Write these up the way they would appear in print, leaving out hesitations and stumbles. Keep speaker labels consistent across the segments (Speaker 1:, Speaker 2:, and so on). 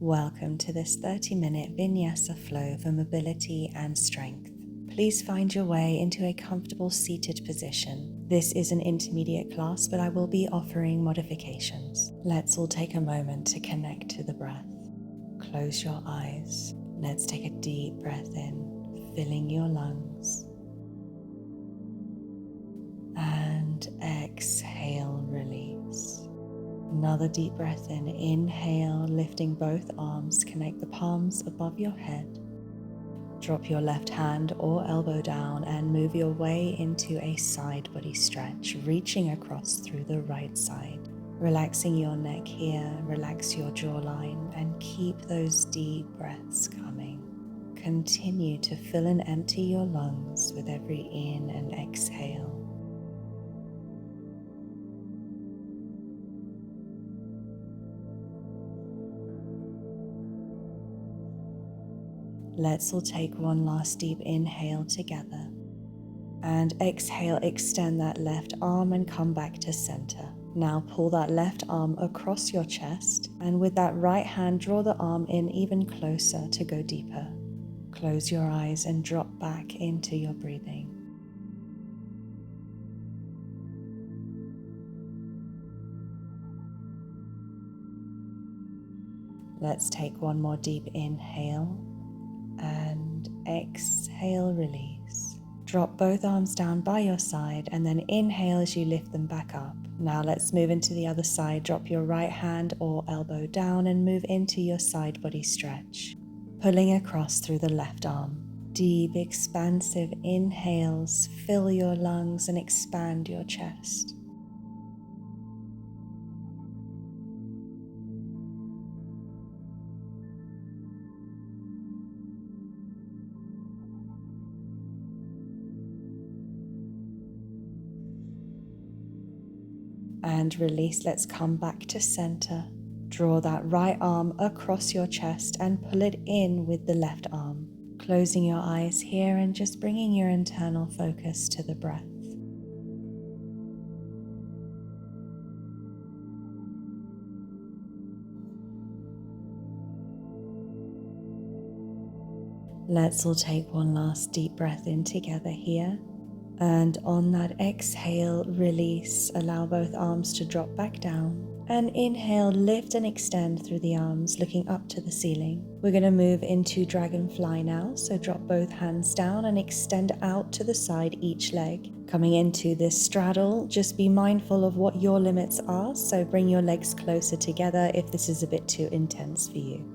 Speaker 1: Welcome to this 30-minute Vinyasa Flow for mobility and strength. Please find your way into a comfortable seated position. This is an intermediate class, but I will be offering modifications. Let's all take a moment to connect to the breath. Close your eyes. Let's take a deep breath in, filling your lungs. And exhale, release. Another deep breath in, inhale, lifting both arms, connect the palms above your head. Drop your left hand or elbow down and move your way into a side body stretch, reaching across through the right side. Relaxing your neck here, relax your jawline, and keep those deep breaths coming. Continue to fill and empty your lungs with every in and exhale. Let's all take one last deep inhale together. And exhale, extend that left arm and come back to center. Now pull that left arm across your chest, and with that right hand, draw the arm in even closer to go deeper. Close your eyes and drop back into your breathing. Let's take one more deep inhale and exhale, release. Drop both arms down by your side and then inhale as you lift them back up. Now let's move into the other side. Drop your right hand or elbow down and move into your side body stretch, pulling across through the left arm. Deep, expansive inhales fill your lungs and expand your chest. And release. Let's come back to center. Draw that right arm across your chest and pull it in with the left arm. Closing your eyes here and just bringing your internal focus to the breath. Let's all take one last deep breath in together here. And on that exhale, release. Allow both arms to drop back down. And inhale, lift and extend through the arms, looking up to the ceiling. We're going to move into dragonfly now. So drop both hands down and extend out to the side each leg. Coming into this straddle, just be mindful of what your limits are. So bring your legs closer together if this is a bit too intense for you.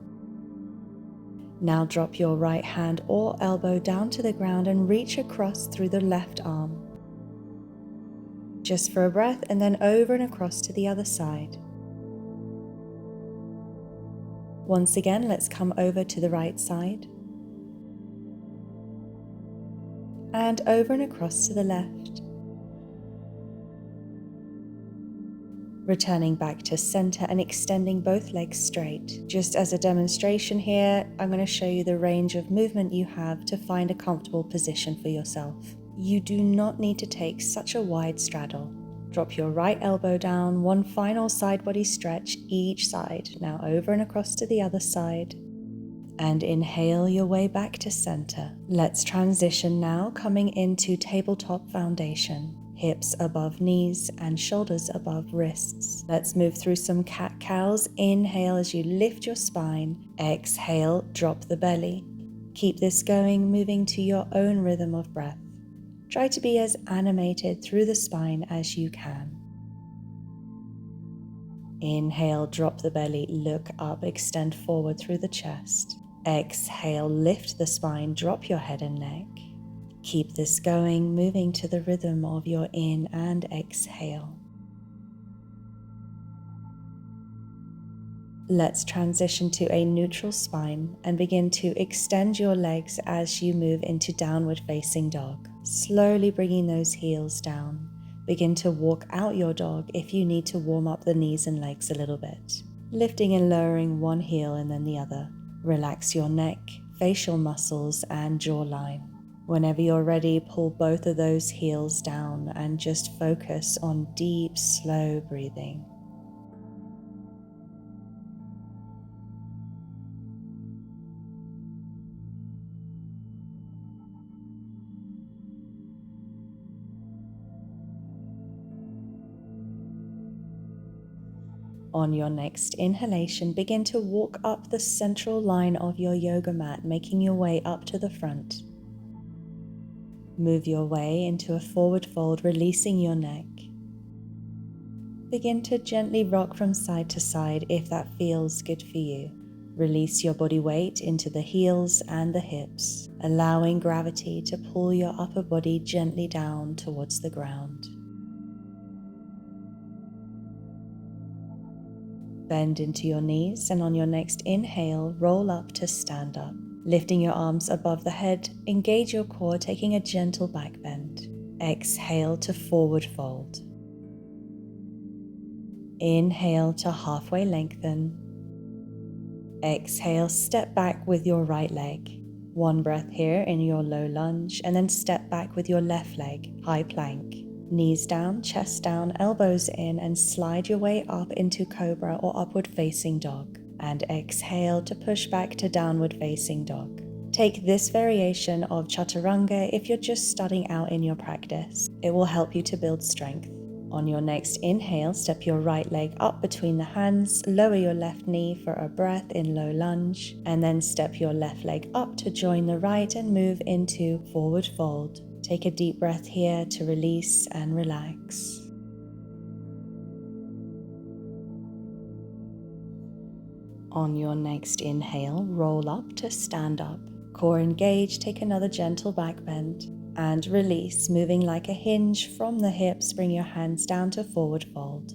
Speaker 1: Now drop your right hand or elbow down to the ground and reach across through the left arm. Just for a breath, and then over and across to the other side. Once again, let's come over to the right side. And over and across to the left. Returning back to center and extending both legs straight. Just as a demonstration here, I'm going to show you the range of movement you have to find a comfortable position for yourself. You do not need to take such a wide straddle. Drop your right elbow down, one final side body stretch each side. Now over and across to the other side. And inhale your way back to center. Let's transition now, coming into tabletop foundation. Hips above knees and shoulders above wrists. Let's move through some cat-cows. Inhale as you lift your spine. Exhale, drop the belly. Keep this going, moving to your own rhythm of breath. Try to be as animated through the spine as you can. Inhale, drop the belly, look up, extend forward through the chest. Exhale, lift the spine, drop your head and neck. Keep this going, moving to the rhythm of your in and exhale. Let's transition to a neutral spine and begin to extend your legs as you move into downward facing dog. Slowly bringing those heels down. Begin to walk out your dog if you need to warm up the knees and legs a little bit. Lifting and lowering one heel and then the other. Relax your neck, facial muscles and jawline. Whenever you're ready, pull both of those heels down and just focus on deep, slow breathing. On your next inhalation, begin to walk up the central line of your yoga mat, making your way up to the front. Move your way into a forward fold, releasing your neck. Begin to gently rock from side to side if that feels good for you. Release your body weight into the heels and the hips, allowing gravity to pull your upper body gently down towards the ground. Bend into your knees, and on your next inhale, roll up to stand up. Lifting your arms above the head, engage your core, taking a gentle back bend. Exhale to forward fold. Inhale to halfway lengthen. Exhale, step back with your right leg. One breath here in your low lunge, and then step back with your left leg, high plank. Knees down, chest down, elbows in, and slide your way up into cobra or upward facing dog. And exhale to push back to downward facing dog. Take this variation of chaturanga if you're just starting out in your practice. It will help you to build strength. On your next inhale, step your right leg up between the hands, lower your left knee for a breath in low lunge, and then step your left leg up to join the right and move into forward fold. Take a deep breath here to release and relax. On your next inhale, roll up to stand up. Core engaged, take another gentle back bend. And release, moving like a hinge from the hips, bring your hands down to forward fold.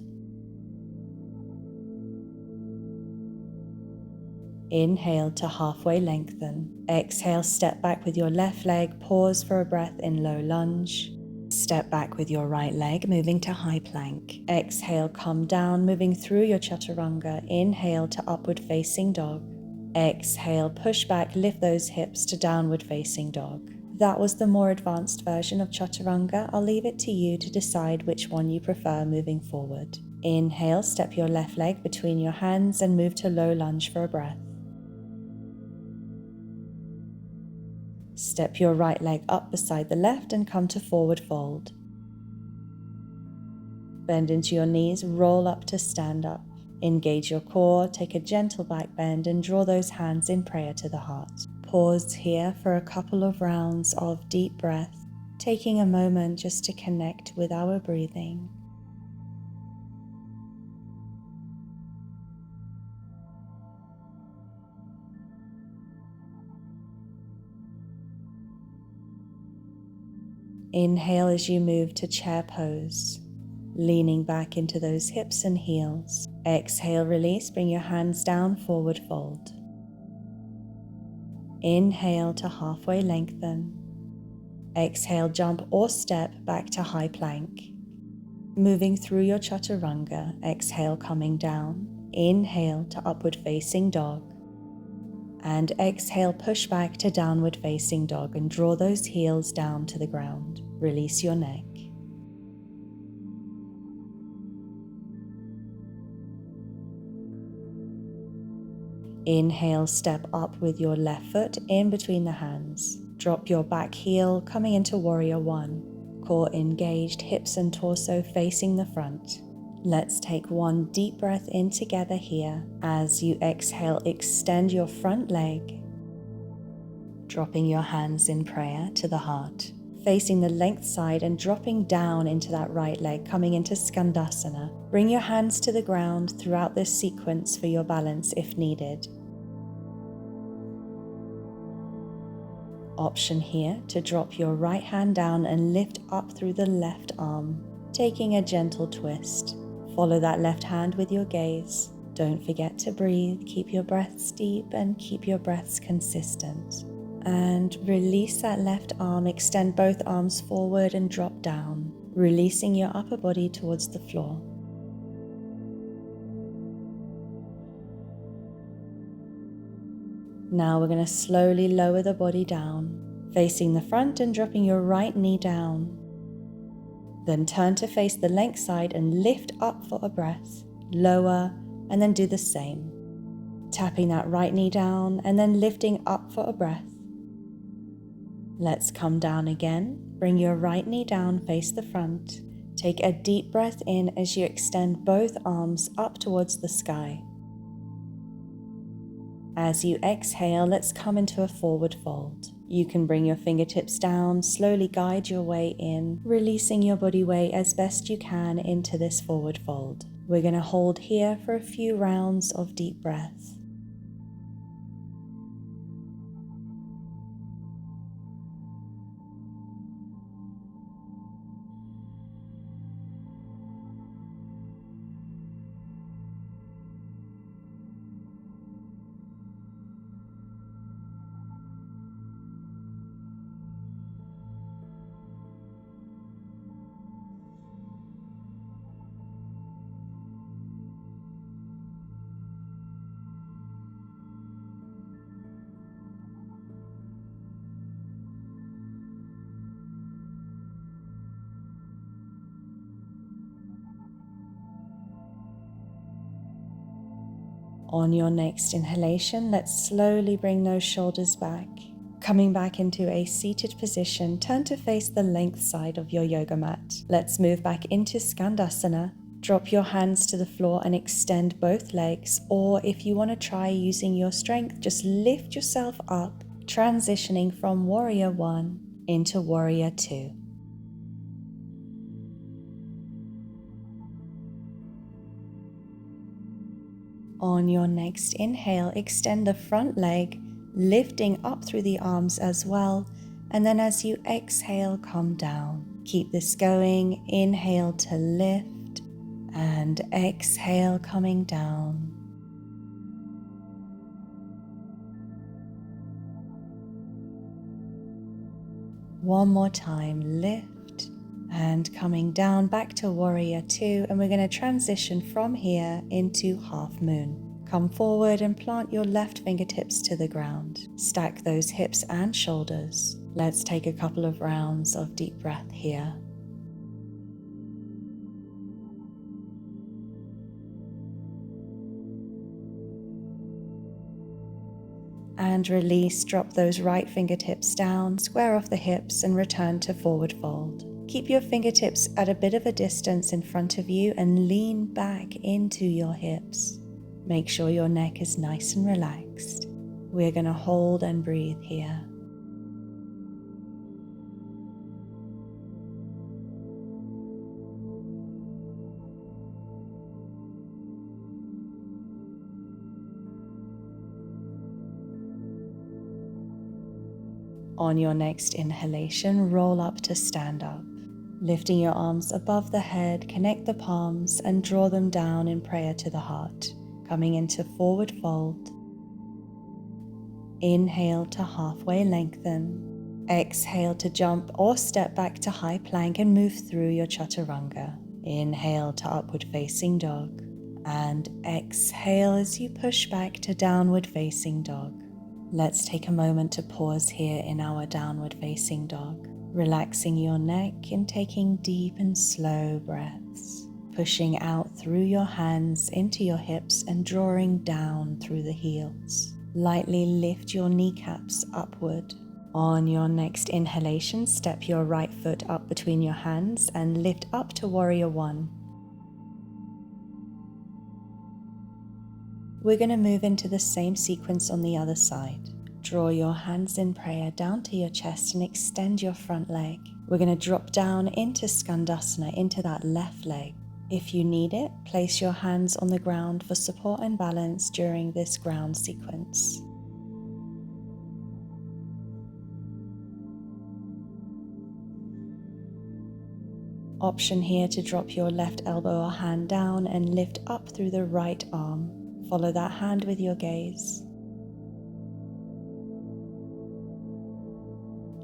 Speaker 1: Inhale to halfway lengthen. Exhale, step back with your left leg, pause for a breath in low lunge. Step back with your right leg, moving to high plank. Exhale, come down, moving through your chaturanga. Inhale to upward facing dog. Exhale, push back, lift those hips to downward facing dog. That was the more advanced version of chaturanga. I'll leave it to you to decide which one you prefer moving forward. Inhale, step your left leg between your hands and move to low lunge for a breath. Step your right leg up beside the left and come to forward fold. Bend into your knees, roll up to stand up. Engage your core, take a gentle back bend and draw those hands in prayer to the heart. Pause here for a couple of rounds of deep breath, taking a moment just to connect with our breathing. Inhale as you move to chair pose, leaning back into those hips and heels. Exhale, release, bring your hands down, forward fold. Inhale to halfway lengthen. Exhale, jump or step back to high plank. Moving through your chaturanga, exhale, coming down. Inhale to upward facing dog. And exhale, push back to downward facing dog and draw those heels down to the ground. Release your neck. Inhale, step up with your left foot in between the hands. Drop your back heel, coming into warrior one. Core engaged, hips and torso facing the front. Let's take one deep breath in together here. As you exhale, extend your front leg, dropping your hands in prayer to the heart. Facing the length side and dropping down into that right leg, coming into Skandasana. Bring your hands to the ground throughout this sequence for your balance if needed. Option here to drop your right hand down and lift up through the left arm, taking a gentle twist. Follow that left hand with your gaze. Don't forget to breathe, keep your breaths deep and keep your breaths consistent. And release that left arm, extend both arms forward and drop down, releasing your upper body towards the floor. Now we're going to slowly lower the body down, facing the front and dropping your right knee down. Then turn to face the length side and lift up for a breath, lower, and then do the same. Tapping that right knee down and then lifting up for a breath. Let's come down again. Bring your right knee down, face the front. Take a deep breath in as you extend both arms up towards the sky. As you exhale, let's come into a forward fold. You can bring your fingertips down, slowly guide your way in, releasing your body weight as best you can into this forward fold. We're going to hold here for a few rounds of deep breath. On your next inhalation, let's slowly bring those shoulders back. Coming back into a seated position, turn to face the length side of your yoga mat. Let's move back into Skandasana. Drop your hands to the floor and extend both legs, or if you want to try using your strength, just lift yourself up, transitioning from Warrior 1 into Warrior 2. On your next inhale, extend the front leg, lifting up through the arms as well. And then as you exhale, come down. Keep this going. Inhale to lift and exhale, coming down. One more time, lift and coming down back to Warrior 2. And we're going to transition from here into Half Moon. Come forward and plant your left fingertips to the ground. Stack those hips and shoulders. Let's take a couple of rounds of deep breath here. And release, drop those right fingertips down, square off the hips and return to forward fold. Keep your fingertips at a bit of a distance in front of you and lean back into your hips. Make sure your neck is nice and relaxed. We're going to hold and breathe here. On your next inhalation, roll up to stand up. Lifting your arms above the head, connect the palms and draw them down in prayer to the heart. Coming into forward fold. Inhale to halfway lengthen. Exhale to jump or step back to high plank and move through your chaturanga. Inhale to upward facing dog. And exhale as you push back to downward facing dog. Let's take a moment to pause here in our downward facing dog, relaxing your neck and taking deep and slow breaths, pushing out through your hands into your hips and drawing down through the heels. Lightly lift your kneecaps upward. On your next inhalation, step your right foot up between your hands and lift up to Warrior 1. We're going to move into the same sequence on the other side. Draw your hands in prayer down to your chest and extend your front leg. We're going to drop down into Skandasana, into that left leg. If you need it, place your hands on the ground for support and balance during this ground sequence. Option here to drop your left elbow or hand down and lift up through the right arm. Follow that hand with your gaze.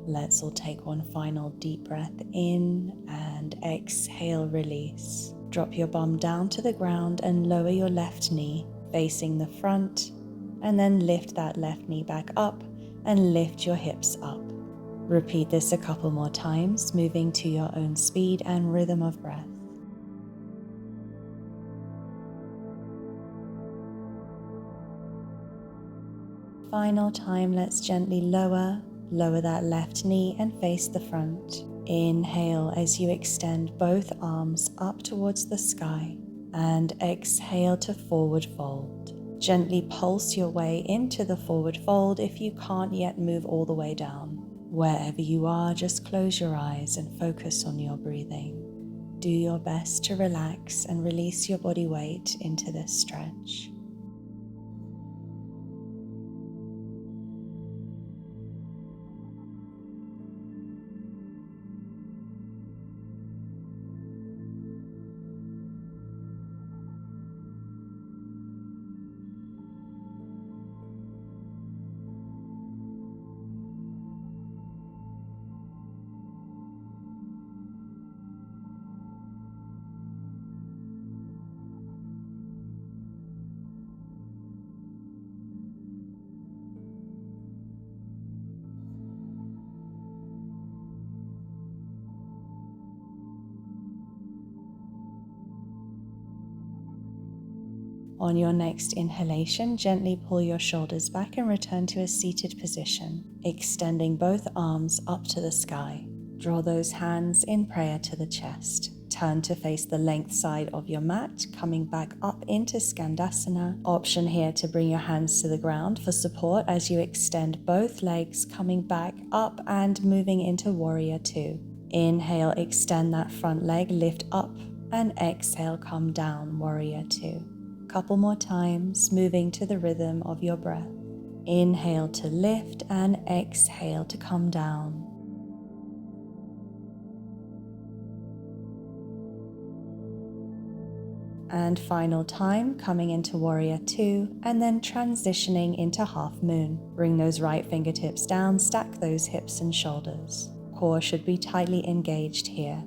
Speaker 1: Let's all take one final deep breath in and exhale, release. Drop your bum down to the ground and lower your left knee, facing the front, and then lift that left knee back up and lift your hips up. Repeat this a couple more times, moving to your own speed and rhythm of breath. Final time, let's gently lower that left knee and face the front. Inhale as you extend both arms up towards the sky, and exhale to forward fold. Gently pulse your way into the forward fold if you can't yet move all the way down. Wherever you are, just close your eyes and focus on your breathing. Do your best to relax and release your body weight into this stretch. On your next inhalation, gently pull your shoulders back and return to a seated position, extending both arms up to the sky. Draw those hands in prayer to the chest. Turn to face the length side of your mat, coming back up into Skandasana. Option here to bring your hands to the ground for support as you extend both legs, coming back up and moving into Warrior Two. Inhale, extend that front leg, lift up, and exhale, come down, Warrior Two. Couple more times, moving to the rhythm of your breath. Inhale to lift and exhale to come down. And final time, coming into Warrior Two and then transitioning into Half Moon. Bring those right fingertips down, stack those hips and shoulders. Core should be tightly engaged here.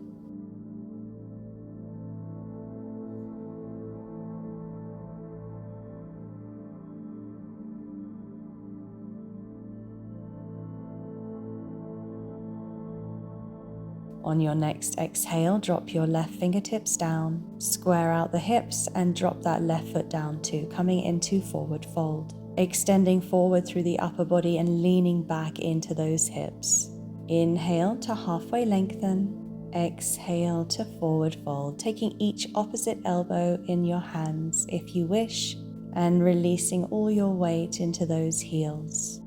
Speaker 1: On your next exhale, drop your left fingertips down, square out the hips and drop that left foot down too, coming into forward fold. Extending forward through the upper body and leaning back into those hips. Inhale to halfway lengthen, exhale to forward fold, taking each opposite elbow in your hands if you wish, and releasing all your weight into those heels.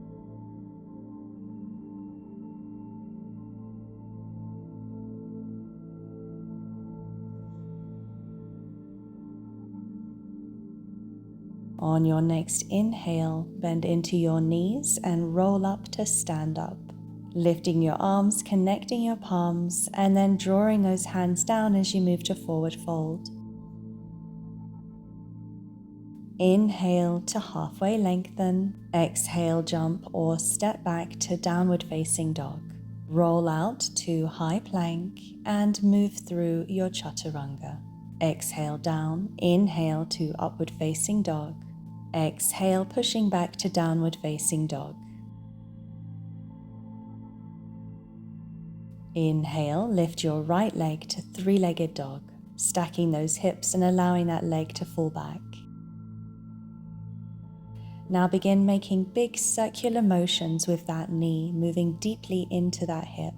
Speaker 1: On your next inhale, bend into your knees and roll up to stand up. Lifting your arms, connecting your palms, and then drawing those hands down as you move to forward fold. Inhale to halfway lengthen. Exhale, jump or step back to downward facing dog. Roll out to high plank and move through your chaturanga. Exhale down. Inhale to upward facing dog. Exhale, pushing back to downward facing dog. Inhale, lift your right leg to three-legged dog, stacking those hips and allowing that leg to fall back. Now begin making big circular motions with that knee, moving deeply into that hip.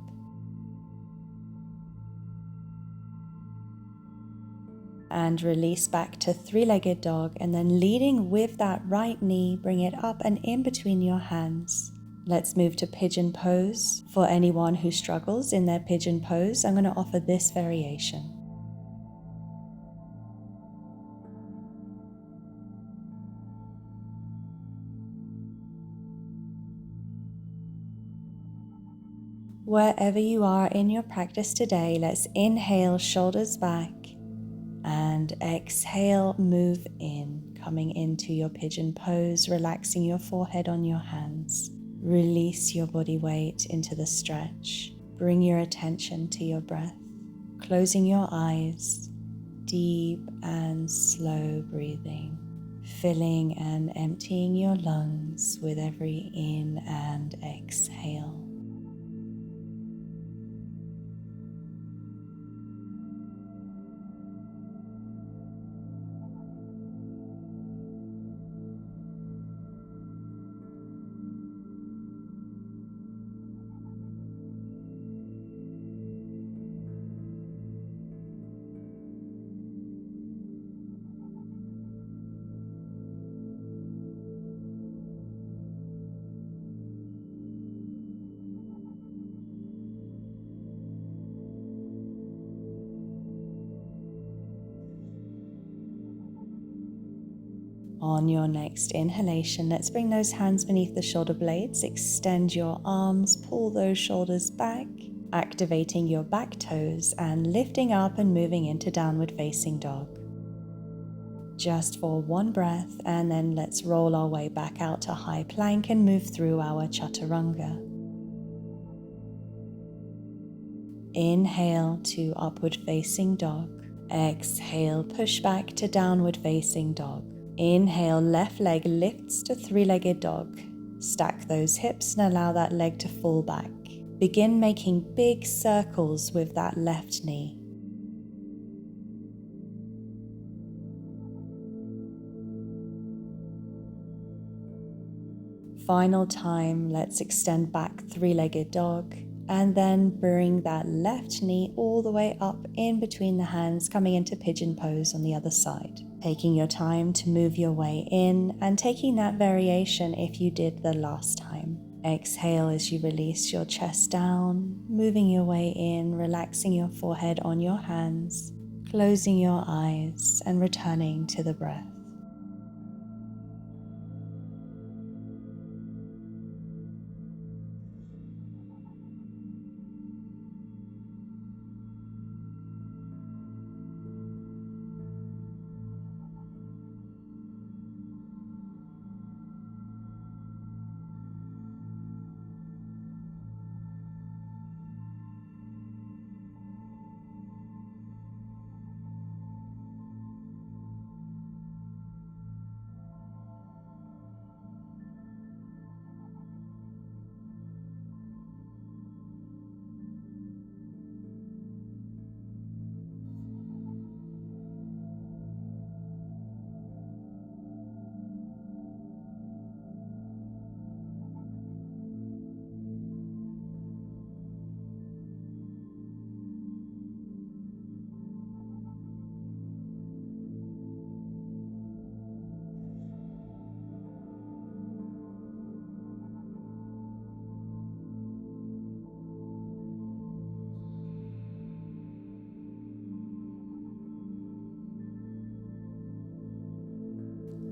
Speaker 1: And release back to three-legged dog, and then leading with that right knee, bring it up and in between your hands. Let's move to pigeon pose. For anyone who struggles in their pigeon pose, I'm going to offer this variation. Wherever you are in your practice today, let's inhale, shoulders back, and exhale, move in, coming into your pigeon pose, relaxing your forehead on your hands. Release your body weight into the stretch. Bring your attention to your breath, closing your eyes, deep and slow breathing, filling and emptying your lungs with every in and exhale. On your next inhalation, let's bring those hands beneath the shoulder blades, extend your arms, pull those shoulders back, activating your back toes and lifting up and moving into downward facing dog. Just for one breath, and then let's roll our way back out to high plank and move through our chaturanga. Inhale to upward facing dog. Exhale, push back to downward facing dog. Inhale, left leg lifts to three-legged dog. Stack those hips and allow that leg to fall back. Begin making big circles with that left knee. Final time, let's extend back three-legged dog. And then bring that left knee all the way up in between the hands, coming into pigeon pose on the other side. Taking your time to move your way in and taking that variation if you did the last time. Exhale as you release your chest down, moving your way in, relaxing your forehead on your hands, closing your eyes and returning to the breath.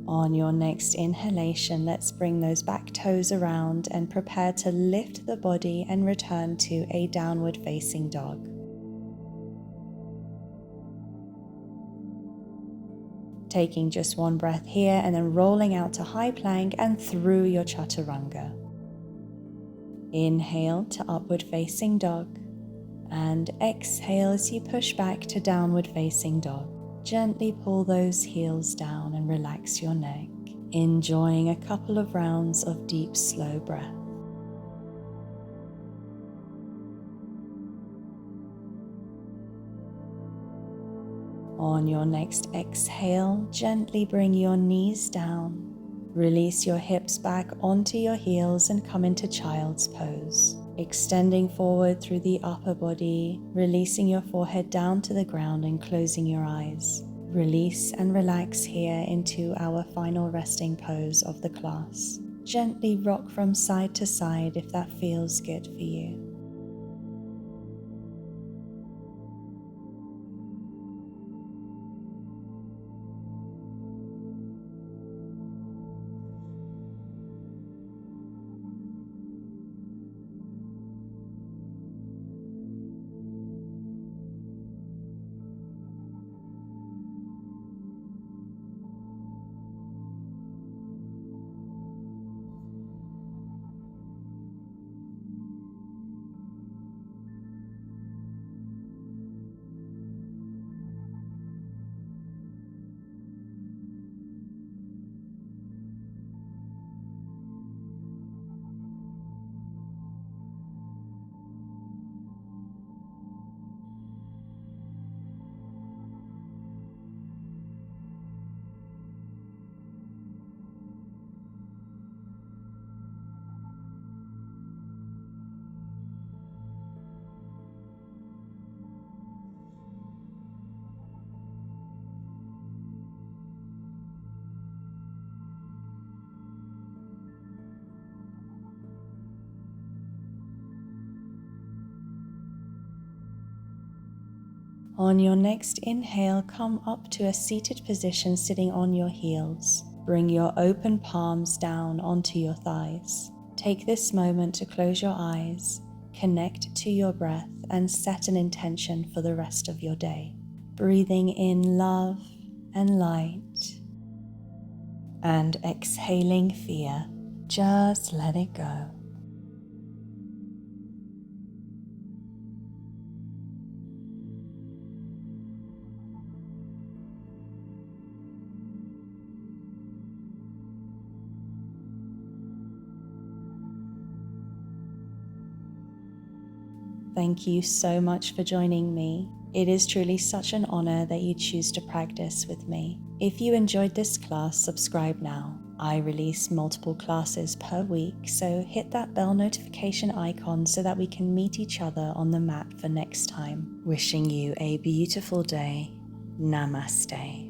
Speaker 1: On your next inhalation, let's bring those back toes around and prepare to lift the body and return to a downward facing dog. Taking just one breath here and then rolling out to high plank and through your chaturanga. Inhale to upward facing dog and exhale as you push back to downward facing dog. Gently pull those heels down and relax your neck, enjoying a couple of rounds of deep, slow breath. On your next exhale, gently bring your knees down. Release your hips back onto your heels and come into child's pose. Extending forward through the upper body, releasing your forehead down to the ground and closing your eyes. Release and relax here into our final resting pose of the class. Gently rock from side to side if that feels good for you. On your next inhale, come up to a seated position sitting on your heels. Bring your open palms down onto your thighs. Take this moment to close your eyes, connect to your breath, and set an intention for the rest of your day. Breathing in love and light, and exhaling fear. Just let it go. Thank you so much for joining me. It is truly such an honor that you choose to practice with me. If you enjoyed this class, subscribe now. I release multiple classes per week, so hit that bell notification icon so that we can meet each other on the mat for next time. Wishing you a beautiful day. Namaste.